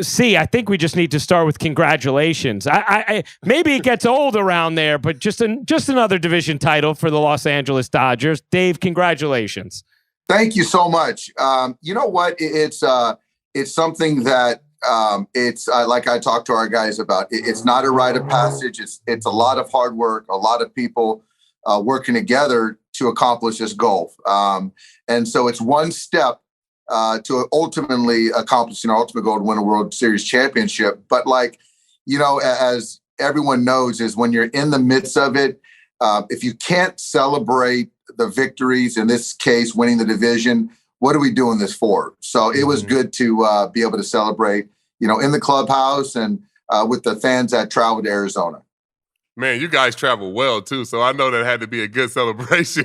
See, I think we just need to start with congratulations. I maybe it gets old around there, but just another division title for the Los Angeles Dodgers. Dave, congratulations. Thank you so much. You know what? It's something that it's like I talked to our guys about. It's not a rite of passage. It's a lot of hard work, a lot of people working together to accomplish this goal. And so it's one step to ultimately accomplishing our ultimate goal to win a World Series championship. But as everyone knows, is when you're in the midst of it, if you can't celebrate the victories, in this case, winning the division, what are we doing this for? So it was good to be able to celebrate, in the clubhouse and with the fans that traveled to Arizona. Man, you guys travel well, too, so I know that had to be a good celebration.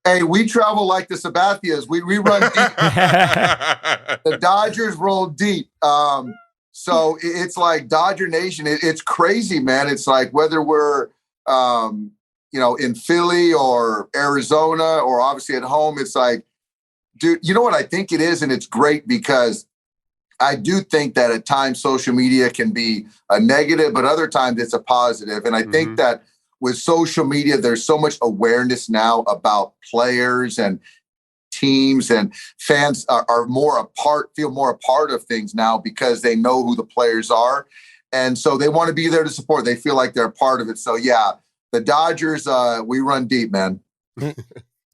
hey, we travel like the Sabathias. We run deep. The Dodgers roll deep. So it's like Dodger Nation. It's crazy, man. It's like whether we're, in Philly or Arizona or obviously at home, it's like, dude, you know what I think it is? And it's great because I do think that at times social media can be a negative, but other times it's a positive. And I think that with social media, there's so much awareness now about players and teams, and fans are feel more a part of things now because they know who the players are. And so they want to be there to support. They feel like they're a part of it. So yeah, the Dodgers, we run deep, man.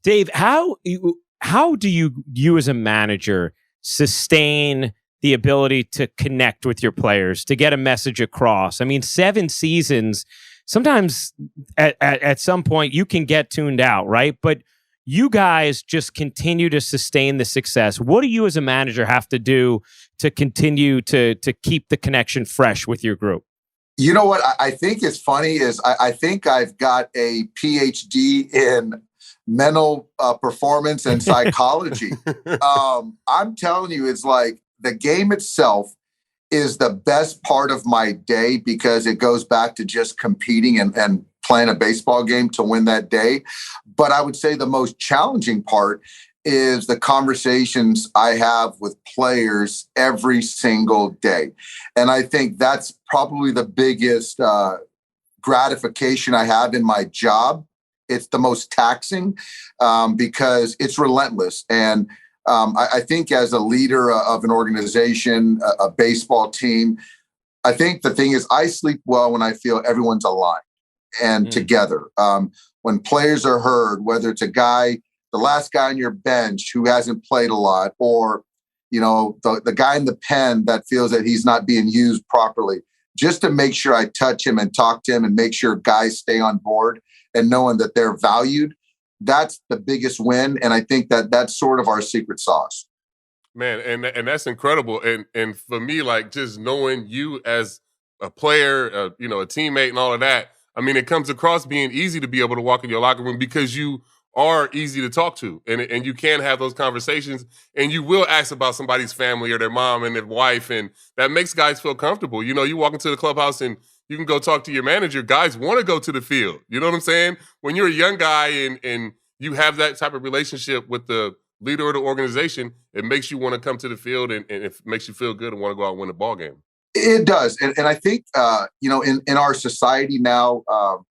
Dave, how do you as a manager sustain the ability to connect with your players, to get a message across? I mean, 7 seasons, sometimes at some point you can get tuned out, right? But you guys just continue to sustain the success. What do you as a manager have to do to continue to keep the connection fresh with your group? You know what I think is funny is I think I've got a PhD in mental performance and psychology. I'm telling you, it's like the game itself is the best part of my day because it goes back to just competing and playing a baseball game to win that day. But I would say the most challenging part is the conversations I have with players every single day. And I think that's probably the biggest gratification I have in my job. It's the most taxing because it's relentless. And I think as a leader of an organization, a baseball team, I think the thing is I sleep well when I feel everyone's aligned and together. When players are heard, whether it's the last guy on your bench who hasn't played a lot, or, the guy in the pen that feels that he's not being used properly, just to make sure I touch him and talk to him and make sure guys stay on board and knowing that they're valued. That's the biggest win. And I think that that's sort of our secret sauce. Man, and that's incredible. And for me, like just knowing you as a player, a teammate and all of that, I mean, it comes across being easy to be able to walk in your locker room because you are easy to talk to and you can have those conversations and you will ask about somebody's family or their mom and their wife. And that makes guys feel comfortable. You walk into the clubhouse and you can go talk to your manager. Guys want to go to the field. You know what I'm saying? When you're a young guy and you have that type of relationship with the leader of the organization, it makes you want to come to the field and it makes you feel good and want to go out and win the ball game. It does. And I think, in our society now,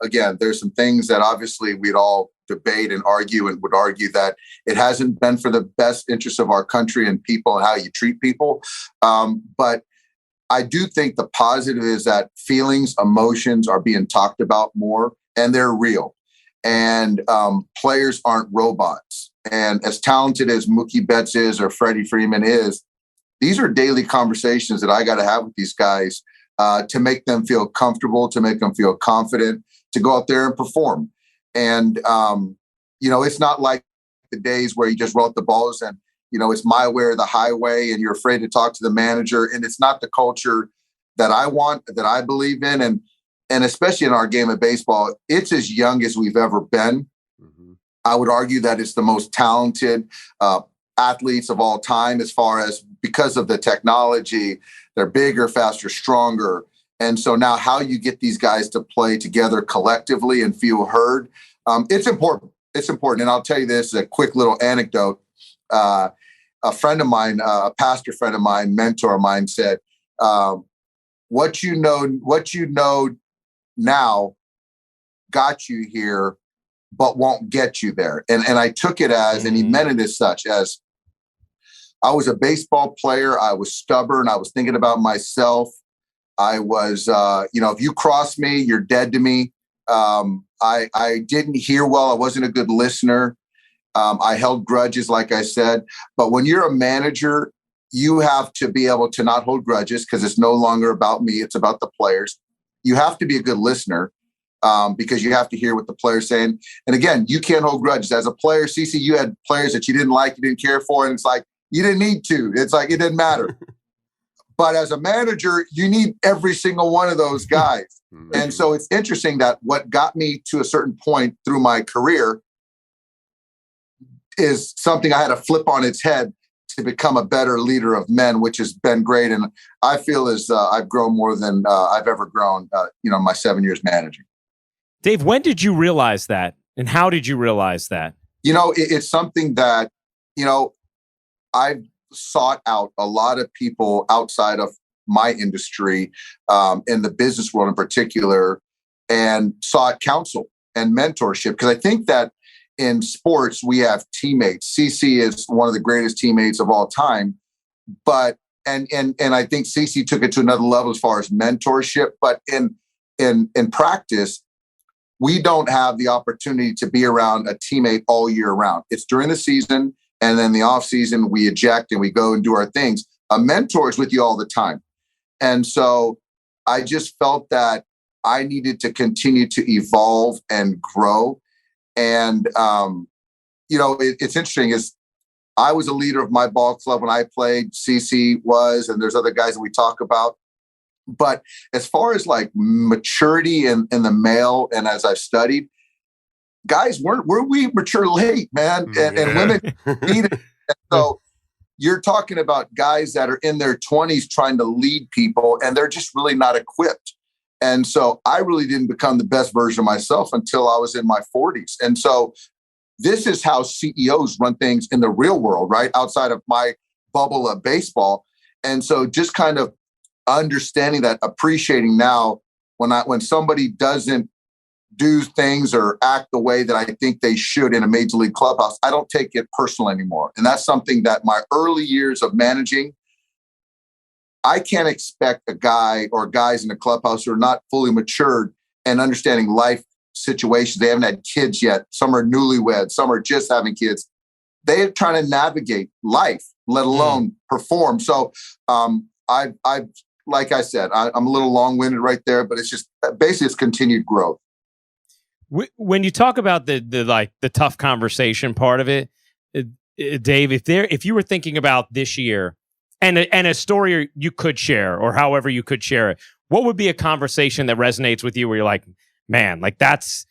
again, there's some things that obviously we'd all debate and argue and would argue that it hasn't been for the best interest of our country and people and how you treat people. But I do think the positive is that feelings, emotions are being talked about more and they're real. And players aren't robots. And as talented as Mookie Betts is or Freddie Freeman is, these are daily conversations that I got to have with these guys to make them feel comfortable, to make them feel confident, to go out there and perform. And, it's not like the days where you just roll the balls and, it's my way or the highway and you're afraid to talk to the manager. And it's not the culture that I want, that I believe in. And especially in our game of baseball, it's as young as we've ever been. Mm-hmm. I would argue that it's the most talented athletes of all time as far as because of the technology, they're bigger, faster, stronger. And so now how you get these guys to play together collectively and feel heard, it's important. It's important. And I'll tell you this, a quick little anecdote. a friend of mine, a pastor friend of mine, mentor of mine said, what you know now got you here, but won't get you there. And I took it as, and he meant it as such, as I was a baseball player. I was stubborn. I was thinking about myself. I was, if you cross me, you're dead to me. I didn't hear well. I wasn't a good listener. I held grudges, like I said. But when you're a manager, you have to be able to not hold grudges because it's no longer about me. It's about the players. You have to be a good listener because you have to hear what the players saying. And again, you can't hold grudges. As a player, CC, you had players that you didn't like, you didn't care for, and it's like, you didn't need to. It's like, it didn't matter. But as a manager, you need every single one of those guys. And so it's interesting that what got me to a certain point through my career is something I had to flip on its head to become a better leader of men, which has been great. And I feel as I've grown more than I've ever grown, my 7 years managing. Dave, when did you realize that? And how did you realize that? It's something that, I've sought out a lot of people outside of my industry, in the business world in particular, and sought counsel and mentorship. Because I think that in sports, we have teammates. CC is one of the greatest teammates of all time. But and I think CC took it to another level as far as mentorship. But in practice, we don't have the opportunity to be around a teammate all year round. It's during the season, and then the off season, we eject and we go and do our things. A mentor is with you all the time. And so I just felt that I needed to continue to evolve and grow. And, it's interesting is I was a leader of my ball club when I played. CC was, and there's other guys that we talk about. But as far as like maturity in the male, and as I've studied, guys, we mature late, man, and women need it. And so you're talking about guys that are in their 20s trying to lead people, and they're just really not equipped. And so I really didn't become the best version of myself until I was in my 40s. And so this is how CEOs run things in the real world, right? Outside of my bubble of baseball. And so just kind of understanding that, appreciating now when somebody doesn't do things or act the way that I think they should in a major league clubhouse, I don't take it personal anymore. And that's something that my early years of managing, I can't expect a guy or guys in the clubhouse who are not fully matured and understanding life situations. They haven't had kids yet. Some are newlyweds. Some are just having kids. They're trying to navigate life, let alone perform. So I've like I said, I'm a little long-winded right there, but it's just basically it's continued growth. When you talk about the tough conversation part of it, Dave, if you were thinking about this year and a story you could share or however you could share it, what would be a conversation that resonates with you where you're like, man, like that's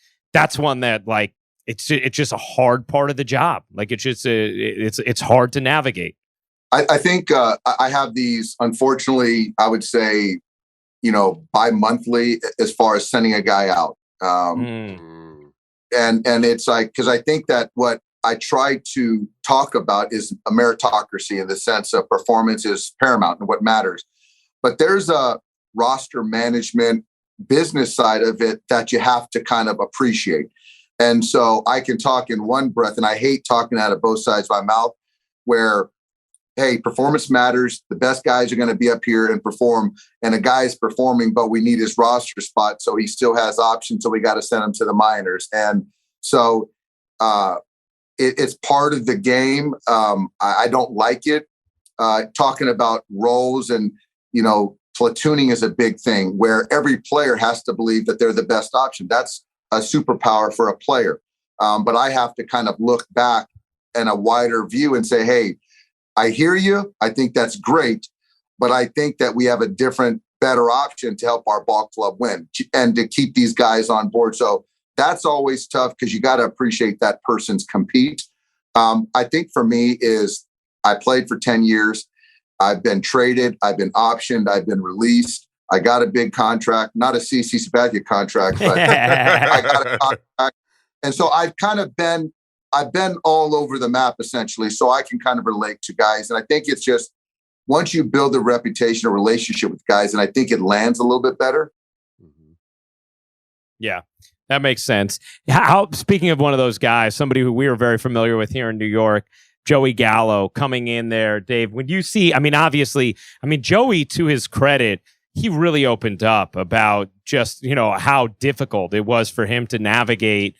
one that like it's just a hard part of the job. Like it's just it's hard to navigate. I think I have these, unfortunately, I would say, bi-monthly as far as sending a guy out. And it's like, because I think that what I try to talk about is a meritocracy in the sense of performance is paramount and what matters. But there's a roster management business side of it that you have to kind of appreciate. And so I can talk in one breath, and I hate talking out of both sides of my mouth, where hey, performance matters. The best guys are going to be up here and perform. And a guy is performing, but we need his roster spot. So he still has options. So we got to send him to the minors. And so it's part of the game. I don't like it. Talking about roles and, platooning is a big thing where every player has to believe that they're the best option. That's a superpower for a player. But I have to kind of look back in a wider view and say, hey, I hear you. I think that's great. But I think that we have a different, better option to help our ball club win and to keep these guys on board. So that's always tough because you got to appreciate that person's compete. I think for me is I played for 10 years. I've been traded. I've been optioned. I've been released. I got a big contract, not a CC Sabathia contract, but I got a contract. And so I've kind of been I've been all over the map essentially, so I can kind of relate to guys. And I think it's just once you build a reputation, a relationship with guys, and I think it lands a little bit better. Yeah, that makes sense. How, speaking of one of those guys, somebody who we are very familiar with here in New York, Joey Gallo coming in there, Dave, when you see, I mean, obviously, I mean, Joey, to his credit, he really opened up about just, you know, how difficult it was for him to navigate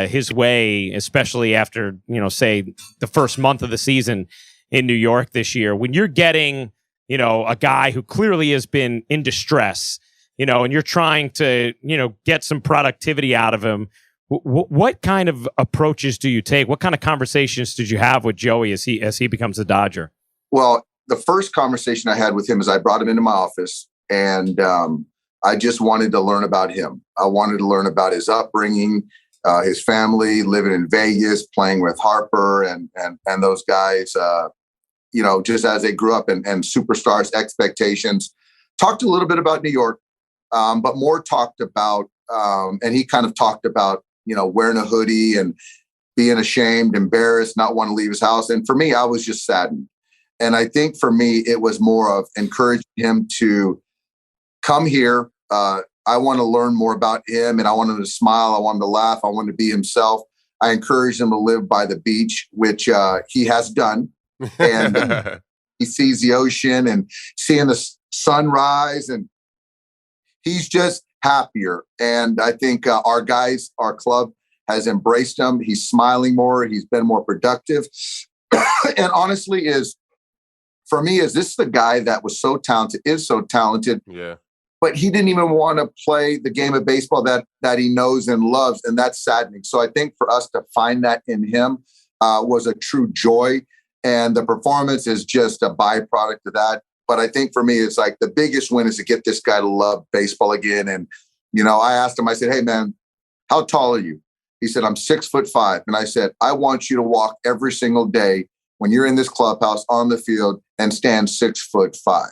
his way, especially after, you know, say the first month of the season in New York this year. When you're getting, you know, a guy who clearly has been in distress, you know, and you're trying to, you know, get some productivity out of him, what kind of approaches do you take? What kind of conversations did you have with Joey as he becomes a Dodger? Well, the first conversation I had with him is I brought him into my office, and I just wanted to learn about him. I wanted to learn about his upbringing, his family, living in Vegas, playing with Harper and those guys, you know, just as they grew up and superstars, expectations. Talked a little bit about New York, but more talked about, and he kind of talked about, you know, wearing a hoodie and being ashamed, embarrassed, not want to leave his house. And for me, I was just saddened. And I think for me, it was more of encouraging him to come here. I want to learn more about him, and I want him to smile. I want him to laugh. I want him to be himself. I encouraged him to live by the beach, which he has done. And he sees the ocean and seeing the sunrise, and he's just happier. And I think our guys, our club has embraced him. He's smiling more. He's been more productive. And honestly, for me, this is the guy that was so talented, is so talented. Yeah. But he didn't even want to play the game of baseball that he knows and loves. And that's saddening. So I think for us to find that in him was a true joy. And the performance is just a byproduct of that. But I think for me, it's like the biggest win is to get this guy to love baseball again. And, you know, I asked him, I said, hey, man, how tall are you? He said, I'm 6'5". And I said, I want you to walk every single day when you're in this clubhouse on the field and stand 6'5".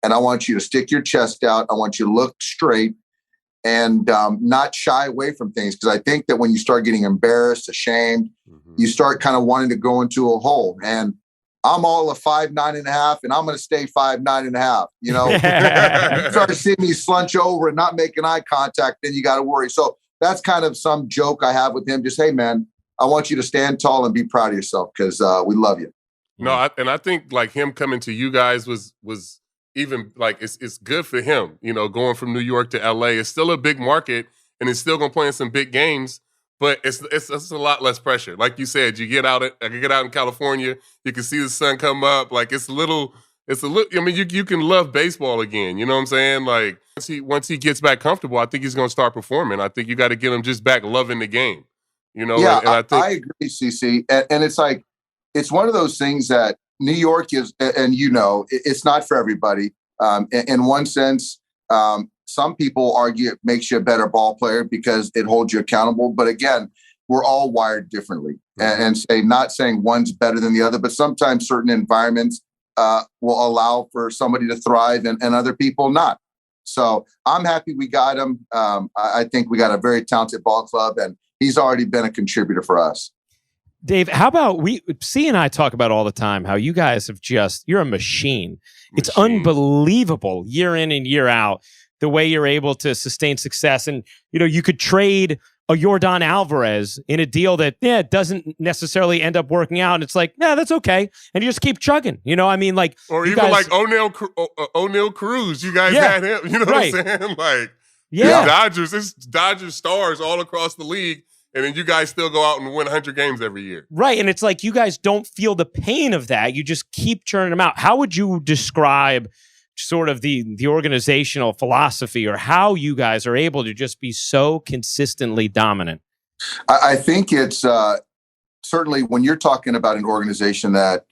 And I want you to stick your chest out. I want you to look straight and not shy away from things. Because I think that when you start getting embarrassed, ashamed, you start kind of wanting to go into a hole. And I'm all of 5'9.5", and I'm going to stay 5'9.5". You know, you start seeing me slunch over and not making eye contact, then you got to worry. So that's kind of some joke I have with him. Just, hey, man, I want you to stand tall and be proud of yourself because we love you. No, I think like him coming to you guys was even like it's good for him. You know, going from New York to LA, it's still a big market, and it's still gonna play in some big games. But it's a lot less pressure. Like you said, you get out in California, you can see the sun come up. Like it's a little. I mean, you can love baseball again. You know what I'm saying? Like once he gets back comfortable, I think he's gonna start performing. I think you got to get him just back loving the game. You know? Yeah, and I think I agree, CC. And it's like it's one of those things that New York is, and you know, it's not for everybody. In one sense, some people argue it makes you a better ball player because it holds you accountable. But again, we're all wired differently, and not saying one's better than the other, but sometimes certain environments will allow for somebody to thrive and other people not. So I'm happy we got him. I think we got a very talented ball club, and he's already been a contributor for us. Dave, how about C and I talk about all the time how you guys have you're a machine. It's unbelievable year in and year out the way you're able to sustain success. And, you know, you could trade a Yordan Alvarez in a deal that, doesn't necessarily end up working out. And it's like, that's okay. And you just keep chugging. You know, I mean, like, or even like O'Neal Cruz, you guys had him. You know what I'm saying? Like, it's Dodgers stars all across the league. And then you guys still go out and win 100 games every year. Right. And it's like you guys don't feel the pain of that. You just keep churning them out. How would you describe sort of the organizational philosophy or how you guys are able to just be so consistently dominant? I think it's certainly when you're talking about an organization that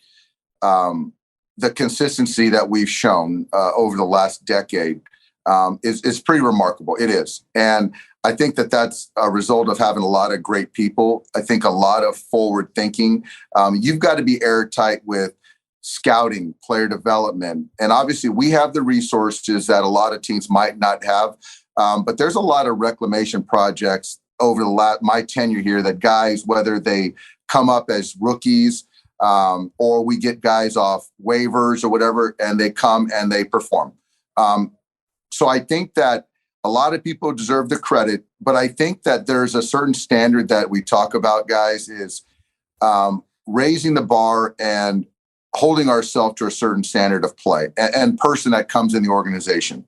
the consistency that we've shown over the last decade is pretty remarkable. It is. And I think that that's a result of having a lot of great people. I think a lot of forward thinking. You've got to be airtight with scouting, player development. And obviously we have the resources that a lot of teams might not have. But there's a lot of reclamation projects over my tenure here that guys, whether they come up as rookies, or we get guys off waivers or whatever, and they come and they perform. So I think that a lot of people deserve the credit, but I think that there's a certain standard that we talk about, guys, is raising the bar and holding ourselves to a certain standard of play and person that comes in the organization.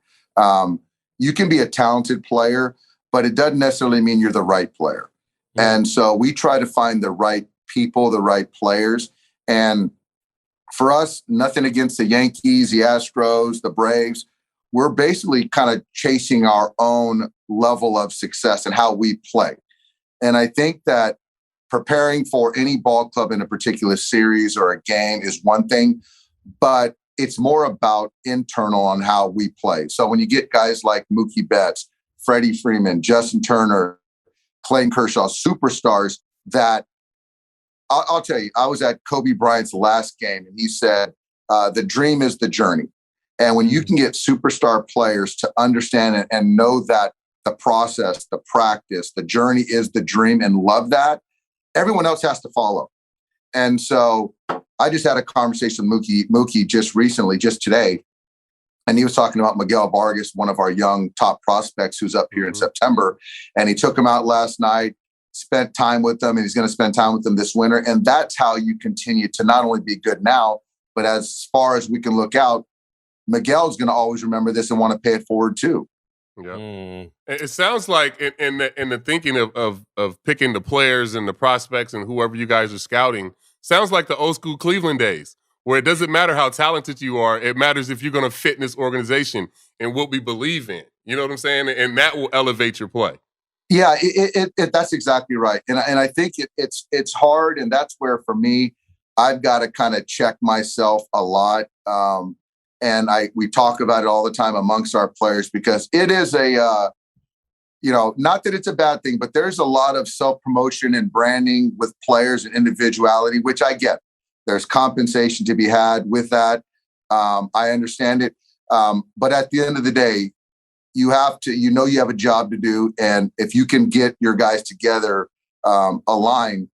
You can be a talented player, but it doesn't necessarily mean you're the right player. And so we try to find the right people, the right players. And for us, nothing against the Yankees, the Astros, the Braves. We're basically kind of chasing our own level of success and how we play. And I think that preparing for any ball club in a particular series or a game is one thing, but it's more about internal on how we play. So when you get guys like Mookie Betts, Freddie Freeman, Justin Turner, Clayton Kershaw, superstars that I'll tell you, I was at Kobe Bryant's last game and he said, the dream is the journey. And when you can get superstar players to understand and know that the process, the practice, the journey is the dream and love that, everyone else has to follow. And so I just had a conversation with Mookie just recently, just today. And he was talking about Miguel Vargas, one of our young top prospects who's up here in September. And he took him out last night, spent time with them, and he's going to spend time with them this winter. And that's how you continue to not only be good now, but as far as we can look out, Miguel's going to always remember this and want to pay it forward too. Yeah. It sounds like in the thinking of picking the players and the prospects and whoever you guys are scouting, sounds like the old school Cleveland days, where it doesn't matter how talented you are. It matters if you're going to fit in this organization and what we believe in. You know what I'm saying? And that will elevate your play. Yeah, that's exactly right. And I think it's hard. And that's where, for me, I've got to kind of check myself a lot. And we talk about it all the time amongst our players, because it is not that it's a bad thing, but there's a lot of self-promotion and branding with players and individuality, which I get. There's compensation to be had with that. I understand it. But at the end of the day, you have to, you have a job to do. And if you can get your guys together, aligned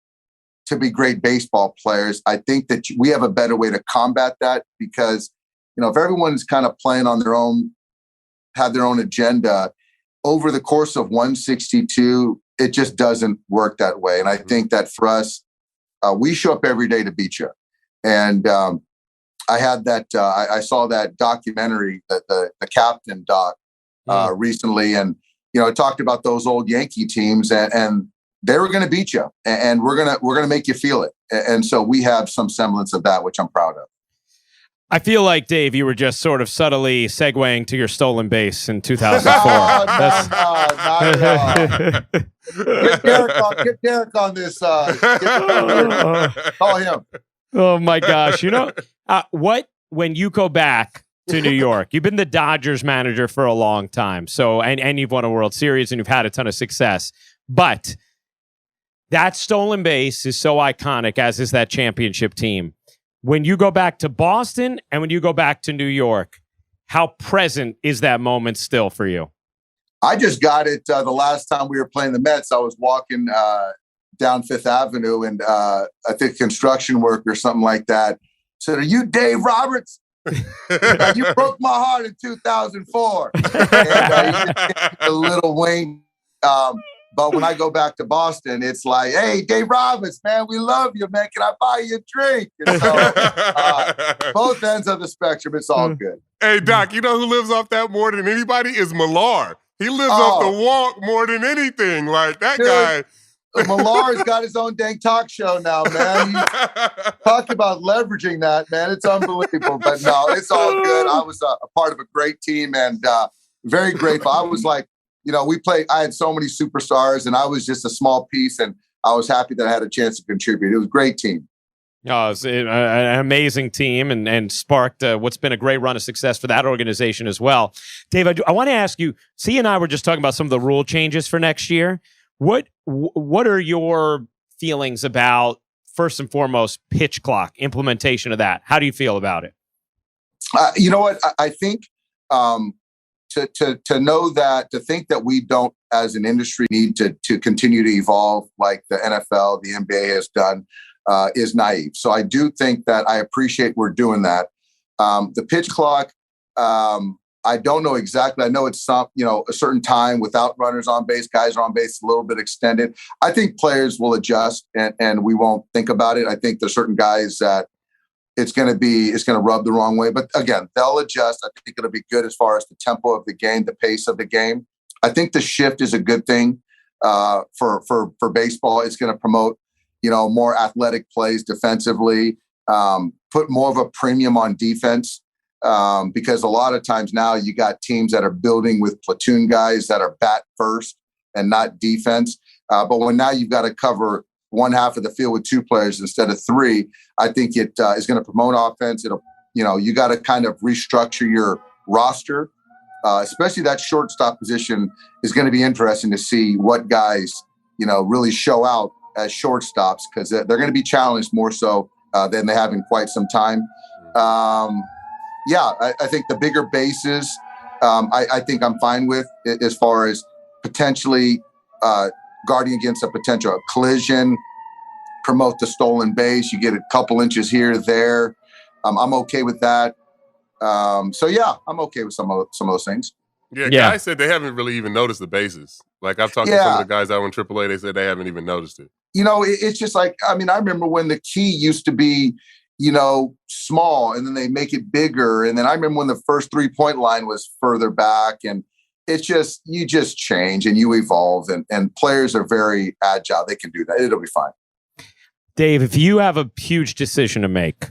to be great baseball players, I think that we have a better way to combat that, because if everyone's kind of playing on their own, have their own agenda over the course of 162, it just doesn't work that way. And I think that for us, we show up every day to beat you. And I had that, I saw that documentary, the Captain doc recently. And, it talked about those old Yankee teams and they were going to beat you, and we're going to make you feel it. And so we have some semblance of that, which I'm proud of. I feel like, Dave, you were just sort of subtly segueing to your stolen base in 2004. Not at all. Get Derek on this. Call him. Oh, my gosh. When you go back to New York, you've been the Dodgers manager for a long time. So, and you've won a World Series and you've had a ton of success. But that stolen base is so iconic, as is that championship team. When you go back to Boston and when you go back to New York, how present is that moment still for you? I just got it the last time we were playing the Mets. I was walking down Fifth Avenue, and I think construction work or something like that said, "Are you Dave Roberts? You broke my heart in 2004." And he just gave a little wink. But when I go back to Boston, it's like, "Hey, Dave Roberts, man, we love you, man. Can I buy you a drink?" And so both ends of the spectrum, it's all good. Hey, Doc, you know who lives off that more than anybody is Millar. He lives off the walk more than anything. Like, that guy. Millar's got his own dang talk show now, man. Talk about leveraging that, man. It's unbelievable. But no, it's all good. I was a part of a great team and very grateful. I was like, I had so many superstars and I was just a small piece, and I was happy that I had a chance to contribute. It was a great team. Oh, it's an amazing team and sparked what's been a great run of success for that organization as well. Dave, I want to ask you, C and I were just talking about some of the rule changes for next year. What are your feelings about, first and foremost, pitch clock, implementation of that? How do you feel about it? You know what? I think to to know that, to think that we don't, as an industry, need to continue to evolve like the NFL, the NBA has done, is naive. So I do think that I appreciate we're doing that. The pitch clock, I don't know exactly. I know it's a certain time without runners on base, guys are on base, a little bit extended. I think players will adjust and we won't think about it. I think there's certain guys that it's going to rub the wrong way. But again, they'll adjust. I think it'll be good as far as the tempo of the game, the pace of the game. I think the shift is a good thing for baseball. It's going to promote, more athletic plays defensively, put more of a premium on defense. Because a lot of times now you got teams that are building with platoon guys that are bat first and not defense. But when now you've got to cover one half of the field with two players instead of three, I think it is going to promote offense. It'll, you got to kind of restructure your roster, especially that shortstop position is going to be interesting to see what guys, really show out as shortstops because they're going to be challenged more so than they have in quite some time. I think the bigger bases, I think I'm fine with as far as potentially guarding against a potential collision, promote the stolen base. You get a couple inches here, there. I'm okay with that. I'm okay with some of those things. Yeah, guys said they haven't really even noticed the bases. Like I've talked to some of the guys out in AAA, they said they haven't even noticed it. It's just like, I remember when the key used to be, small and then they make it bigger. And then I remember when the first 3-point line was further back and it's just, you just change and you evolve and players are very agile. They can do that. It'll be fine. Dave, if you have a huge decision to make,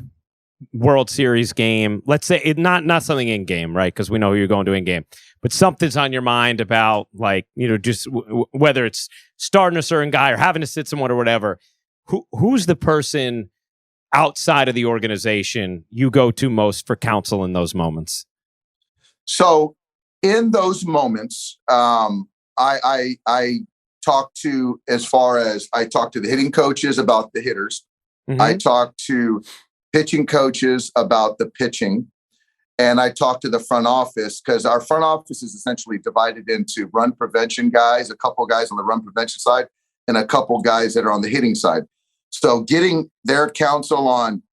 World Series game, let's say not something in game, right? Because we know you're going to in game, but something's on your mind about just whether it's starting a certain guy or having to sit someone or whatever. Who's the person outside of the organization you go to most for counsel in those moments? So in those moments, I talk to the hitting coaches about the hitters. Mm-hmm. I talk to pitching coaches about the pitching. And I talk to the front office because our front office is essentially divided into run prevention guys, a couple guys on the run prevention side, and a couple guys that are on the hitting side. So getting their counsel on,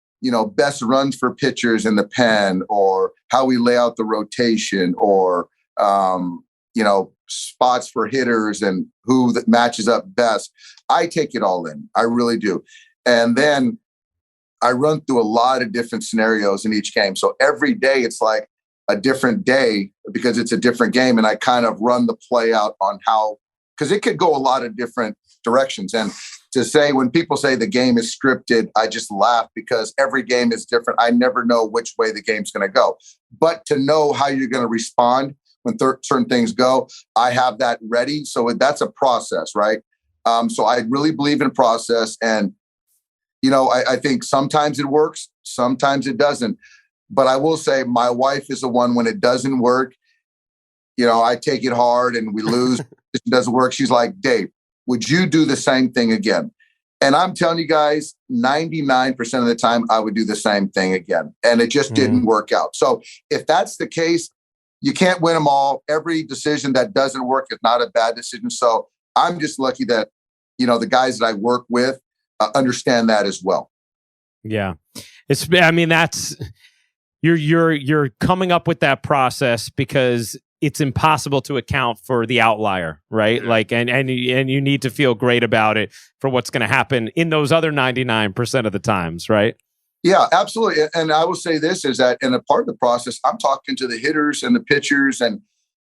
best runs for pitchers in the pen or how we lay out the rotation or, spots for hitters and who that matches up best. I take it all in. I really do. And then I run through a lot of different scenarios in each game. So every day it's like a different day because it's a different game. And I kind of run the play out on how, because it could go a lot of different directions. And to say, when people say the game is scripted, I just laugh because every game is different. I never know which way the game's going to go. But to know how you're going to respond when certain things go, I have that ready. So that's a process, right? So I really believe in process. And I think sometimes it works, sometimes it doesn't. But I will say my wife is the one when it doesn't work, I take it hard and we lose. It doesn't work. She's like, Dave, would you do the same thing again? And I'm telling you guys, 99% of the time, I would do the same thing again. And it just didn't work out. So if that's the case, you can't win them all. Every decision that doesn't work is not a bad decision. So I'm just lucky that, the guys that I work with, understand that as well. Yeah. That's you're coming up with that process because it's impossible to account for the outlier, right? Yeah. Like, and you need to feel great about it for what's going to happen in those other 99% of the times, right? Yeah, absolutely. And I will say this is that in a part of the process, I'm talking to the hitters and the pitchers and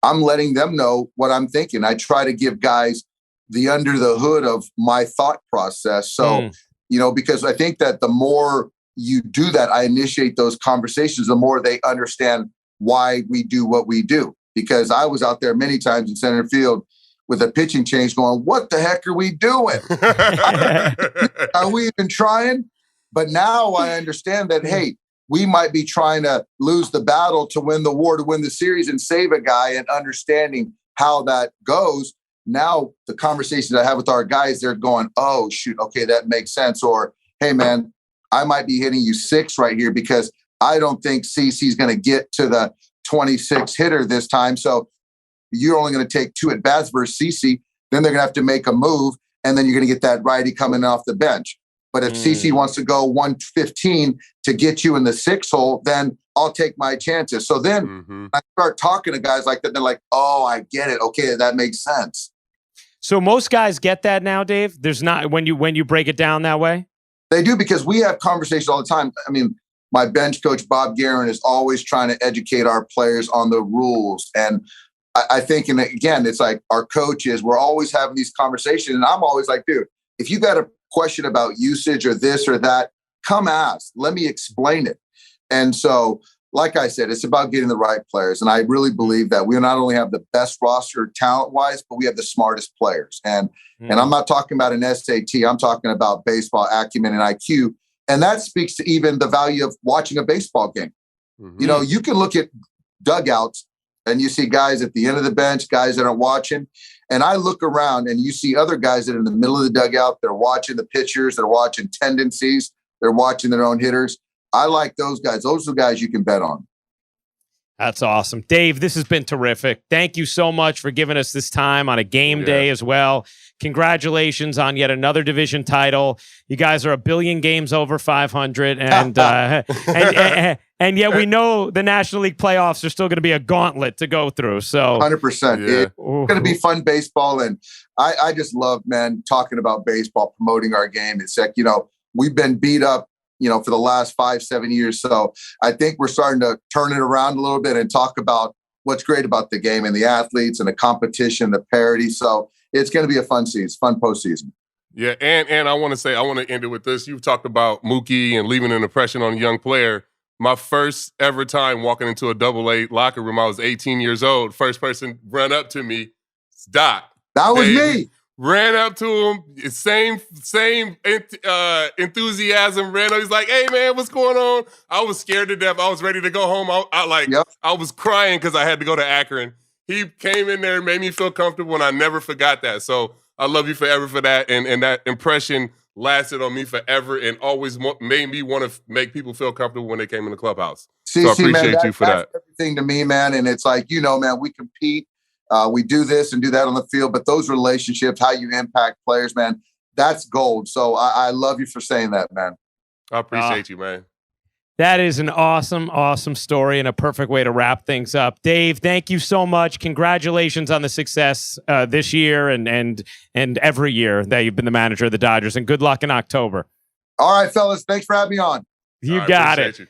I'm letting them know what I'm thinking. I try to give guys the under the hood of my thought process. So, because I think that the more you do that, I initiate those conversations, the more they understand why we do what we do. Because I was out there many times in center field with a pitching change going, what the heck are we doing? Are we even trying? But now I understand that, hey, we might be trying to lose the battle to win the war, to win the series and save a guy, and understanding how that goes. Now the conversations I have with our guys, they're going, oh, shoot, okay, that makes sense. Or, hey, man, I might be hitting you 6 right here because I don't think CC's going to get to the 26 hitter this time. So you're only going to take 2 at bats versus CC. Then they're going to have to make a move, and then you're going to get that righty coming off the bench. But if CC wants to go 115 to get you in the 6 hole, then I'll take my chances. So then I start talking to guys like that. They're like, oh, I get it. Okay, that makes sense. So most guys get that now, Dave? There's not, when you break it down that way? They do, because we have conversations all the time. I mean, my bench coach, Bob Guerin, is always trying to educate our players on the rules. And I think, and again, it's like our coaches, we're always having these conversations. And I'm always like, dude, if you got a question about usage or this or that, come ask. Let me explain it. And so, like I said, it's about getting the right players. And I really believe that we not only have the best roster talent-wise, but we have the smartest players. And I'm not talking about an SAT. I'm talking about baseball acumen and IQ. And that speaks to even the value of watching a baseball game. You know, you can look at dugouts and you see guys at the end of the bench, guys that are watching. And I look around and you see other guys that are in the middle of the dugout. They're watching the pitchers. They're watching tendencies. They're watching their own hitters. I like those guys. Those are the guys you can bet on. That's awesome. Dave, this has been terrific. Thank you so much for giving us this time on a game day as well. Congratulations on yet another division title. You guys are a billion games over 500. And yet we know the National League playoffs are still going to be a gauntlet to go through. So 100%. It's going to be fun baseball. And I just love, man, talking about baseball, promoting our game. It's like, you know, we've been beat up, you know, for the last 5-7 years. So I think we're starting to turn it around a little bit and talk about what's great about the game and the athletes and the competition, the parity. So it's going to be a fun season, fun postseason. Yeah, and I want to say, I want to end it with this. You've talked about Mookie and leaving an impression on a young player. My first ever time walking into a AA locker room, I was 18 years old. First person ran up to me, Doc. That was me. Ran up to him, same enthusiasm. Ran up, he's like, "Hey man, what's going on?" I was scared to death. I was ready to go home. I was crying because I had to go to Akron. He came in there and made me feel comfortable, and I never forgot that. So I love you forever for that, and that impression lasted on me forever, and always made me want to make people feel comfortable when they came in the clubhouse. So I appreciate you for that. Everything to me, man, and it's like, you know, man, we compete. We do this and do that on the field, but those relationships, how you impact players, man, that's gold. So I love you for saying that, man. I appreciate you, man. That is an awesome, awesome story and a perfect way to wrap things up. Dave, thank you so much. Congratulations on the success this year and every year that you've been the manager of the Dodgers, and good luck in October. All right, fellas. Thanks for having me on. You got it. You.